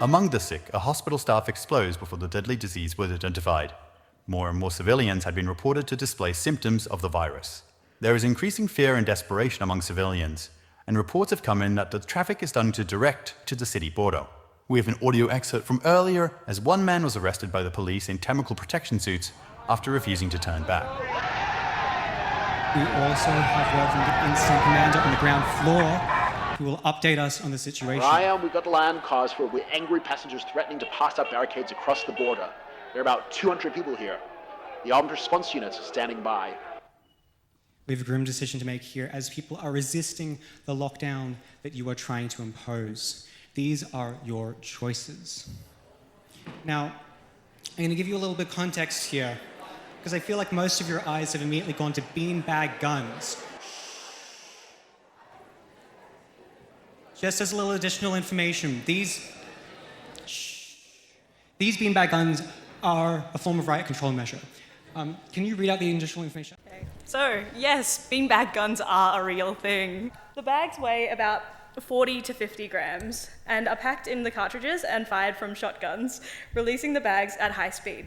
Among the sick, a hospital staff explodes before the deadly disease was identified. More and more civilians had been reported to display symptoms of the virus. There is increasing fear and desperation among civilians, and reports have come in that the traffic is starting to direct to the city border. We have an audio excerpt from earlier as one man was arrested by the police in chemical protection suits after refusing to turn back. We also have word from the incident commander on the ground floor who will update us on the situation. Ryan, we've got land cars filled with angry passengers threatening to pass up barricades across the border. There are about 200 people here. The armed response units are standing by. We have a grim decision to make here as people are resisting the lockdown that you are trying to impose. These are your choices. Now, I'm going to give you a little bit of context here, because I feel like most of your eyes have immediately gone to beanbag guns. Just as a little additional information, these beanbag guns are a form of riot control measure. Can you read out the additional information? Okay. So, yes, beanbag guns are a real thing. The bags weigh about 40 to 50 grams and are packed in the cartridges and fired from shotguns, releasing the bags at high speed.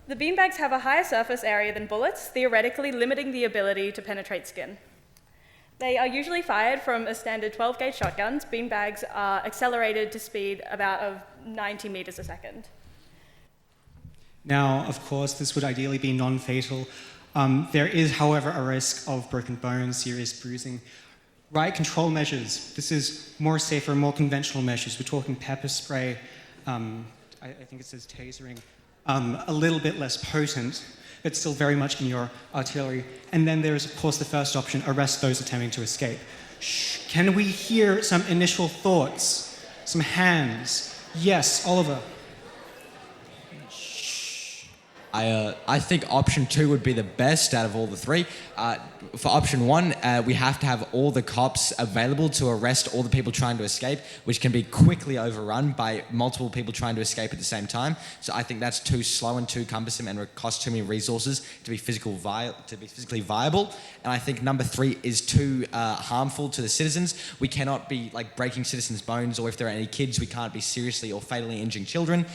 The beanbags have a higher surface area than bullets, theoretically limiting the ability to penetrate skin. They are usually fired from a standard 12-gauge shotguns. Beanbags are accelerated to speed about of 90 meters a second. Now, of course, this would ideally be non-fatal. There is, however, a risk of broken bones, serious bruising. Riot control measures. This is more safer, more conventional measures. We're talking pepper spray. I think it says tasering. A little bit less potent, but still very much in your artillery. And then there's, of course, the first option, arrest those attempting to escape. Can we hear some initial thoughts? Some hands? Yes, Oliver. I think option 2 would be the best out of all the three. For option 1, we have to have all the cops available to arrest all the people trying to escape, which can be quickly overrun by multiple people trying to escape at the same time. So I think that's too slow and too cumbersome and would cost too many resources to be physically viable. And I think number 3 is too harmful to the citizens. We cannot be breaking citizens' bones, or if there are any kids, we can't be seriously or fatally injuring children.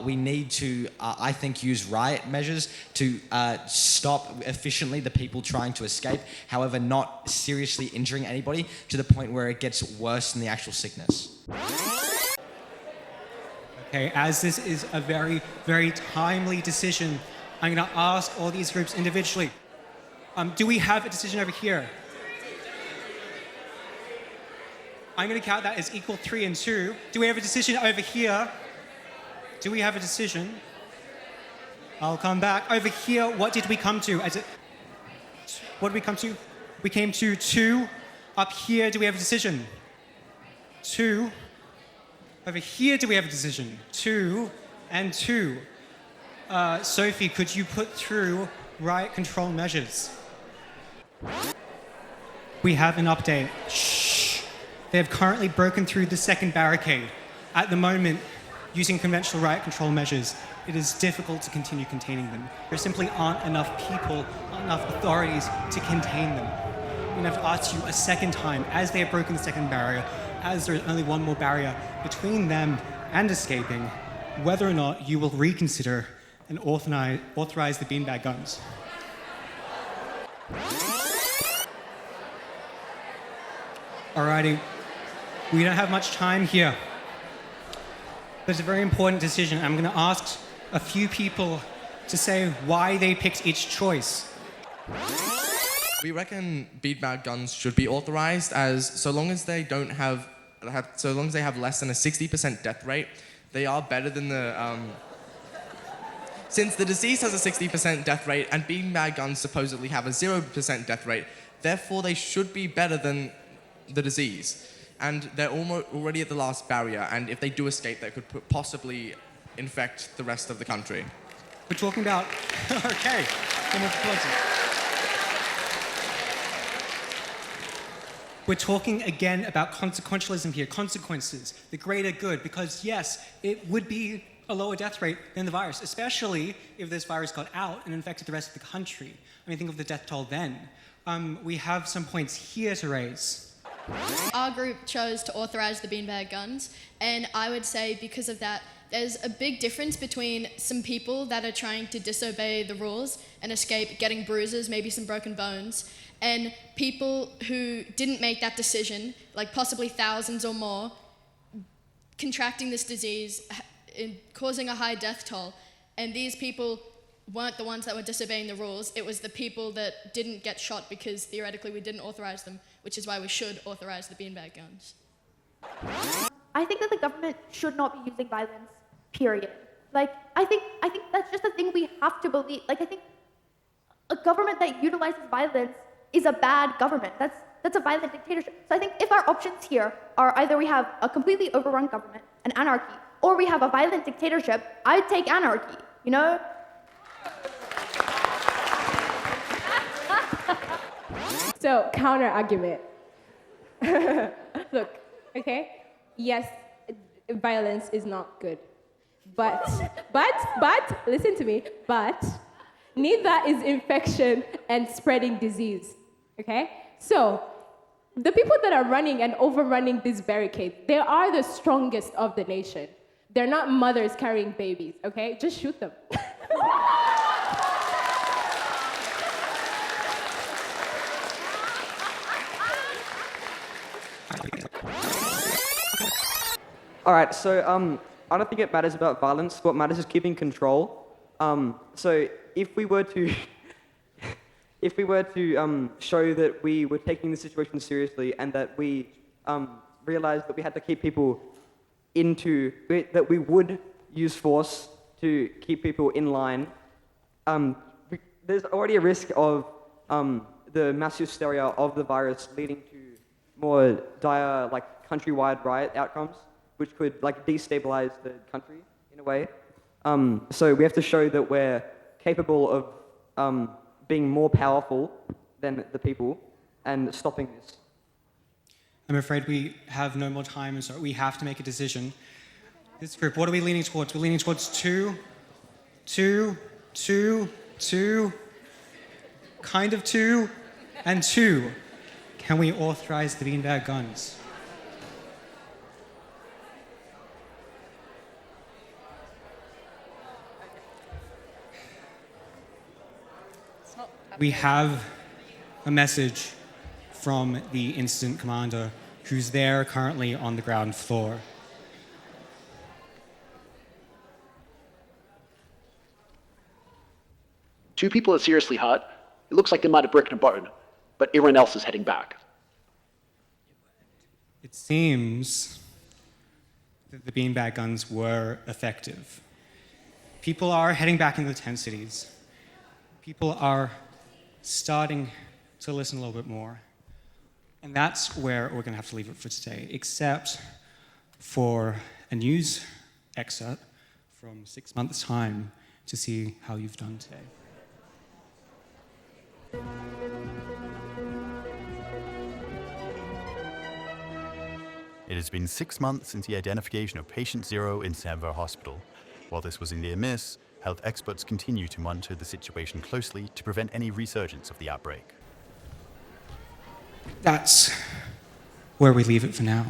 We need to, I think, use riot measures to stop efficiently the people trying to escape, however not seriously injuring anybody to the point where it gets worse than the actual sickness. Okay, as this is a very, very timely decision, I'm going to ask all these groups individually. Do we have a decision over here? I'm going to count that as equal 3 and 2. Do we have a decision over here? Do we have a decision? I'll come back. Over here, what did we come to? What did we come to? We came to 2. Up here, do we have a decision? 2. Over here, do we have a decision? 2 and 2. Sophie, could you put through riot control measures? We have an update. Shh. They have currently broken through the second barricade. At the moment, using conventional riot control measures, it is difficult to continue containing them. There simply aren't enough people, not enough authorities to contain them. I'm going to have to ask you a second time, as they have broken the second barrier, as there is only one more barrier between them and escaping, whether or not you will reconsider and authorize the beanbag guns. Alrighty, we don't have much time here. But it's a very important decision. I'm going to ask a few people to say why they picked each choice. We reckon beanbag guns should be authorized, as so long as they have less than a 60% death rate, they are better than the since the disease has a 60% death rate and beanbag guns supposedly have a 0% death rate, therefore they should be better than the disease. And they're already at the last barrier, and if they do escape, they could possibly infect the rest of the country. We're talking about... Okay. We're talking again about consequentialism here, consequences, the greater good, because yes, it would be a lower death rate than the virus, especially if this virus got out and infected the rest of the country. I mean, think of the death toll then. We have some points here to raise. Our group chose to authorize the beanbag guns, and I would say because of that, there's a big difference between some people that are trying to disobey the rules and escape getting bruises, maybe some broken bones, and people who didn't make that decision, like possibly thousands or more, contracting this disease, causing a high death toll. And these people weren't the ones that were disobeying the rules. It was the people that didn't get shot because theoretically we didn't authorize them, which is why we should authorize the beanbag guns. I think that the government should not be using violence, period. Like, I think that's just a thing we have to believe. Like, I think a government that utilizes violence is a bad government. That's a violent dictatorship. So I think if our options here are either we have a completely overrun government, an anarchy, or we have a violent dictatorship, I'd take anarchy, you know? So, counter argument. Look, okay? Yes, violence is not good. But, listen to me, but neither is infection and spreading disease, okay? So, the people that are running and overrunning these barricades, they are the strongest of the nation. They're not mothers carrying babies, okay? Just shoot them. All right, so I don't think it matters about violence. What matters is keeping control. So if we were to, show that we were taking the situation seriously and that we realized that we had to keep people that we would use force to keep people in line, there's already a risk of the mass hysteria of the virus leading to more dire, like, countrywide riot outcomes, which could, like, destabilize the country in a way. So we have to show that we're capable of being more powerful than the people and stopping this. I'm afraid we have no more time, so we have to make a decision. This group, what are we leaning towards? We're leaning towards two, kind of two, and two. Can we authorize the beanbag guns? We have a message from the incident commander who's there currently on the ground floor. Two people are seriously hurt. It looks like they might have broken a bone, but everyone else is heading back. It seems that the beanbag guns were effective. People are heading back into the tent cities. People are starting to listen a little bit more. And that's where we're going to have to leave it for today, except for a news excerpt from 6 months' time to see how you've done today. It has been 6 months since the identification of patient 0 in Sanver Hospital. While this was a near miss, health experts continue to monitor the situation closely to prevent any resurgence of the outbreak. That's where we leave it for now.